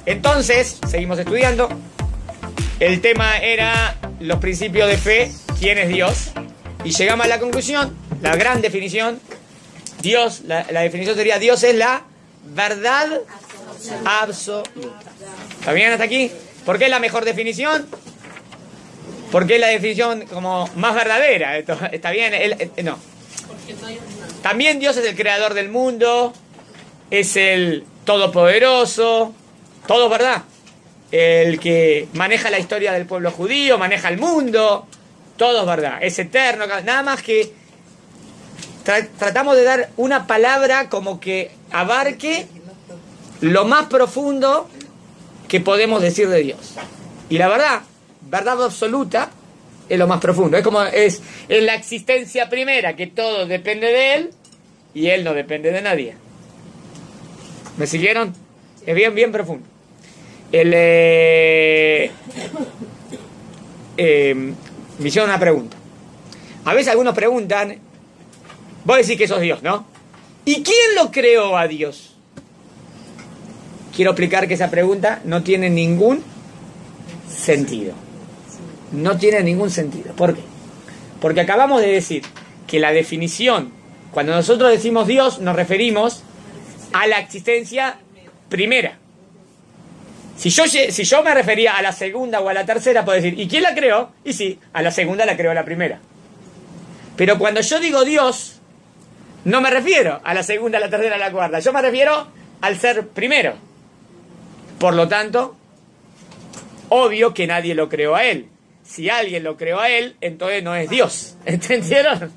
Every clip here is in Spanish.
Entonces, seguimos estudiando. El tema era los principios de fe, quién es Dios. Y llegamos a la conclusión, la gran definición. Dios, la definición sería: Dios es la verdad absoluta. ¿Está bien hasta aquí? ¿Por qué es la mejor definición? Porque es la definición como más verdadera. ¿Está bien? No. También Dios es el creador del mundo, es el todopoderoso, todo es verdad. El que maneja la historia del pueblo judío, maneja el mundo, todo es verdad. Es eterno, nada más que tratamos de dar una palabra como que abarque lo más profundo que podemos decir de Dios. Y la verdad absoluta, es lo más profundo. Es como es la existencia primera, que todo depende de Él y Él no depende de nadie. ¿Me siguieron? Es bien profundo. Me hicieron una pregunta. A veces algunos preguntan, vos decís que sos Dios, ¿no? ¿Y quién lo creó a Dios? Quiero explicar que esa pregunta no tiene ningún sentido. No tiene ningún sentido. ¿Por qué? Porque acabamos de decir que la definición, cuando nosotros decimos Dios, nos referimos a la existencia primera. Si yo me refería a la segunda o a la tercera, puedo decir, ¿y quién la creó? Y sí, a la segunda la creó la primera. Pero cuando yo digo Dios, no me refiero a la segunda, a la tercera, a la cuarta. Yo me refiero al ser primero. Por lo tanto, obvio que nadie lo creó a Él. Si alguien lo creó a Él, entonces no es Dios. ¿Entendieron?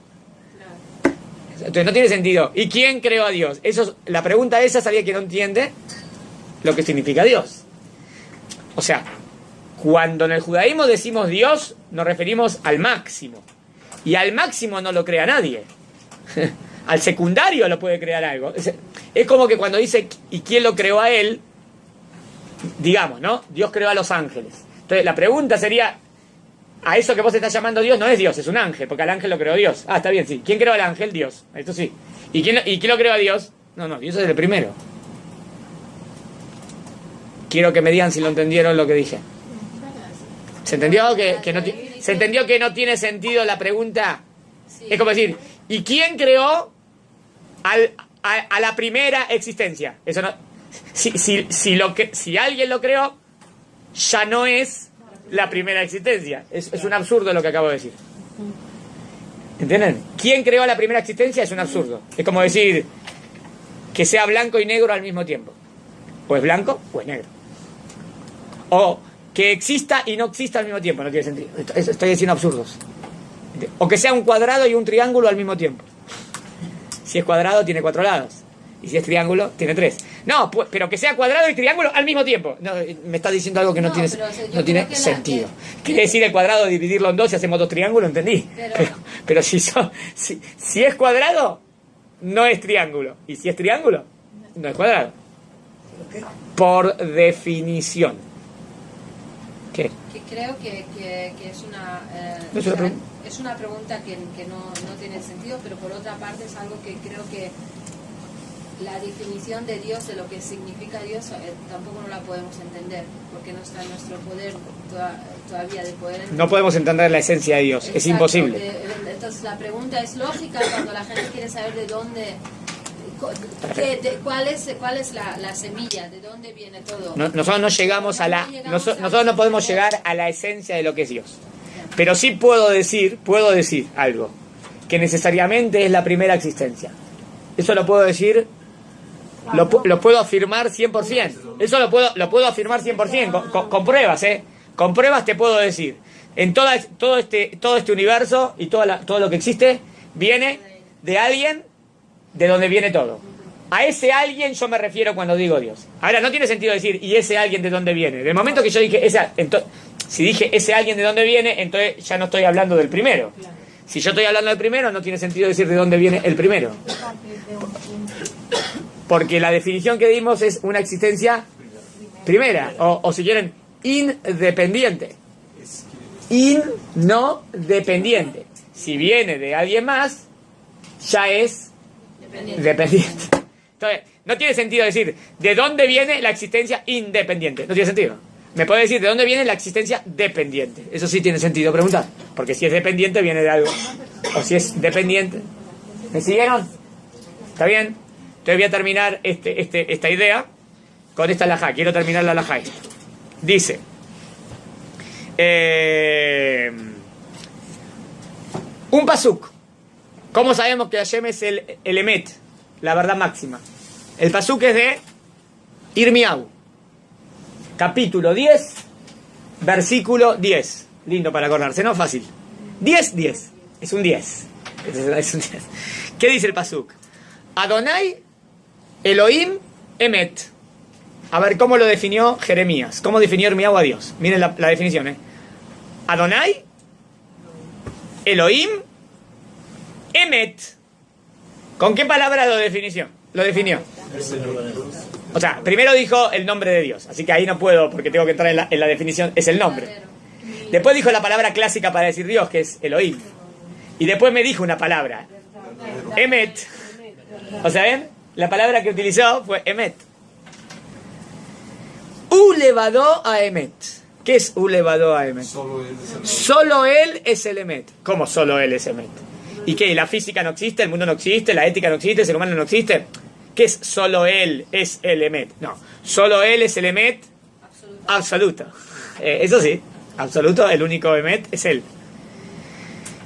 Entonces no tiene sentido. ¿Y quién creó a Dios? La pregunta esa sabía que no entiende lo que significa Dios. O sea, cuando en el judaísmo decimos Dios, nos referimos al máximo. Y al máximo no lo crea nadie. Al secundario lo puede crear algo. Es como que cuando dice, ¿y quién lo creó a Él? Digamos, ¿no? Dios creó a los ángeles. Entonces la pregunta sería, a eso que vos estás llamando Dios no es Dios, es un ángel, porque al ángel lo creó Dios. Ah, está bien, sí. ¿Quién creó al ángel? Dios. Esto sí. ¿Y quién lo creó a Dios? No, Dios es el primero. Quiero que me digan si lo entendieron lo que dije. ¿Se entendió ¿Se entendió que no tiene sentido la pregunta? Es como decir, ¿y quién creó a la primera existencia? Eso no. Si alguien lo creó, ya no es la primera existencia. Es un absurdo lo que acabo de decir. ¿Entienden? ¿Quién creó la primera existencia? Es un absurdo. Es como decir que sea blanco y negro al mismo tiempo. O es blanco o es negro. O que exista y no exista al mismo tiempo. No tiene sentido. Estoy diciendo absurdos. O que sea un cuadrado y un triángulo al mismo tiempo. Si es cuadrado tiene 4 lados. Y si es triángulo tiene 3. No, pero que sea cuadrado y triángulo al mismo tiempo. No, me está diciendo algo que no tiene sentido. Quiere decir el cuadrado dividirlo en 2 y hacemos 2 triángulos, entendí. Pero si es cuadrado, no es triángulo. Y si es triángulo, no es cuadrado. Por definición. ¿Qué? Que creo que es una es una pregunta que no tiene sentido, pero por otra parte es algo que creo que la definición de Dios, de lo que significa Dios, tampoco no la podemos entender, porque no está en nuestro poder todavía de poder entender. No podemos entender la esencia de Dios. Exacto, es imposible. Entonces la pregunta es lógica cuando la gente quiere saber de dónde, cuál es la semilla, de dónde viene todo. Nosotros no llegamos nosotros no podemos llegar a la esencia de lo que es Dios. Pero sí puedo decir algo, que necesariamente es la primera existencia. Eso lo puedo decir. Lo puedo afirmar 100%. Eso lo puedo afirmar 100%. Con pruebas, Con pruebas te puedo decir. En todo este universo y todo lo que existe viene de alguien de donde viene todo. A ese alguien yo me refiero cuando digo Dios. Ahora, no tiene sentido decir, ¿y ese alguien de dónde viene? Del momento que yo dije, si dije ese alguien de dónde viene, entonces ya no estoy hablando del primero. Si yo estoy hablando del primero, no tiene sentido decir de dónde viene el primero. Porque la definición que dimos es una existencia primera, o si quieren, independiente. No dependiente. Si viene de alguien más, ya es dependiente. Entonces, no tiene sentido decir de dónde viene la existencia independiente. No tiene sentido. Me puede decir de dónde viene la existencia dependiente. Eso sí tiene sentido preguntar. Porque si es dependiente viene de algo. O si es dependiente. ¿Me siguieron? ¿Está bien? Entonces voy a terminar esta idea con esta alajá. Quiero terminar la alajá. Dice. Un pasuk. ¿Cómo sabemos que Hashem es el emet? La verdad máxima. El pasuk es de Irmiau. Capítulo 10, versículo 10. Lindo para acordarse, ¿no? Fácil. 10, 10. Es un 10. Es un 10. ¿Qué dice el pasuk? Adonai Elohim Emet. A ver, ¿cómo lo definió Jeremías? ¿Cómo definió Irmiau a Dios? Miren la definición, ¿eh? Adonai Elohim Emet. ¿Con qué palabra lo definió? O sea, primero dijo el nombre de Dios, así que ahí no puedo porque tengo que entrar en la definición, es el nombre. Después dijo la palabra clásica para decir Dios, que es Elohim. Y después me dijo una palabra, Emet. O sea, ¿ven? La palabra que utilizó fue Emet. Ulevadó a Emet. ¿Qué es Ulevadó a Emet? Solo él es el Emet. ¿Cómo solo él es Emet? ¿Y qué? ¿La física no existe? ¿El mundo no existe? ¿La ética no existe? ¿El ser humano no existe? ¿Qué es solo él es el Emet? No, solo él es el Emet absoluto. Eso sí, absoluto, el único Emet es él.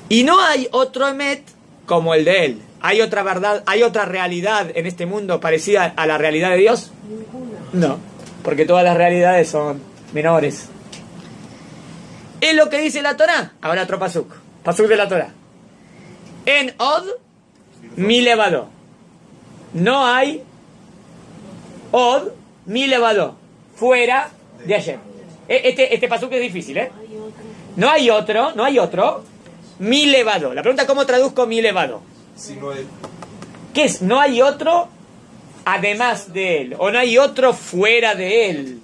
Y no hay otro Emet como el de él. ¿Hay otra verdad, hay otra realidad en este mundo parecida a la realidad de Dios? No, porque todas las realidades son menores. Es lo que dice la Torá. Ahora otro pasuk. Pasuk de la Torá. En Od mi levadó. No hay Od mi levadó fuera de Hashem. Este pasuk es difícil, ¿eh? No hay otro mi levadó. La pregunta es ¿cómo traduzco mi levadó? ¿Qué es? No hay otro además de él. O no hay otro fuera de él.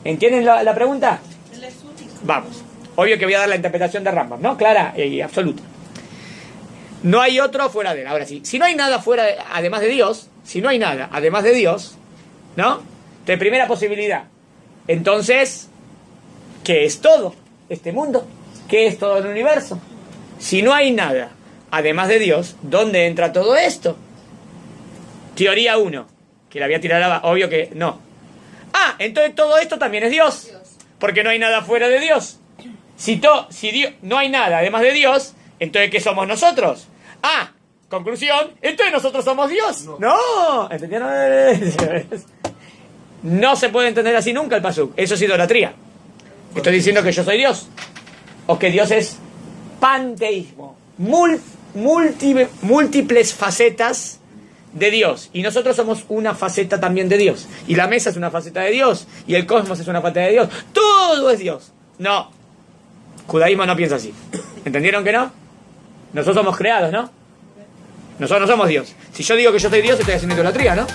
¿Entienden la pregunta? Vamos. Obvio que voy a dar la interpretación de Rambam, ¿no? Clara y absoluta. No hay otro fuera de él. Ahora sí, si no hay nada fuera además de Dios, ¿no? De primera posibilidad. Entonces, ¿qué es todo este mundo? ¿Qué es todo el universo? Si no hay nada además de Dios, ¿dónde entra todo esto? Teoría 1, que la voy a tirar, obvio que no. Ah, entonces todo esto también es Dios, porque no hay nada fuera de Dios. Si Dios, no hay nada además de Dios, entonces ¿qué somos nosotros? Ah, conclusión, entonces nosotros somos Dios. No, ¿entendieron? No se puede entender así nunca el pasuk. Eso es idolatría. Estoy diciendo que yo soy Dios, o que Dios es panteísmo, múltiples facetas de Dios, y nosotros somos una faceta también de Dios, y la mesa es una faceta de Dios, y el cosmos es una faceta de Dios, todo es Dios. No, judaísmo no piensa así. ¿Entendieron que no? Nosotros somos creados, ¿no? Nosotros no somos Dios. Si yo digo que yo soy Dios, estoy haciendo idolatría, ¿no?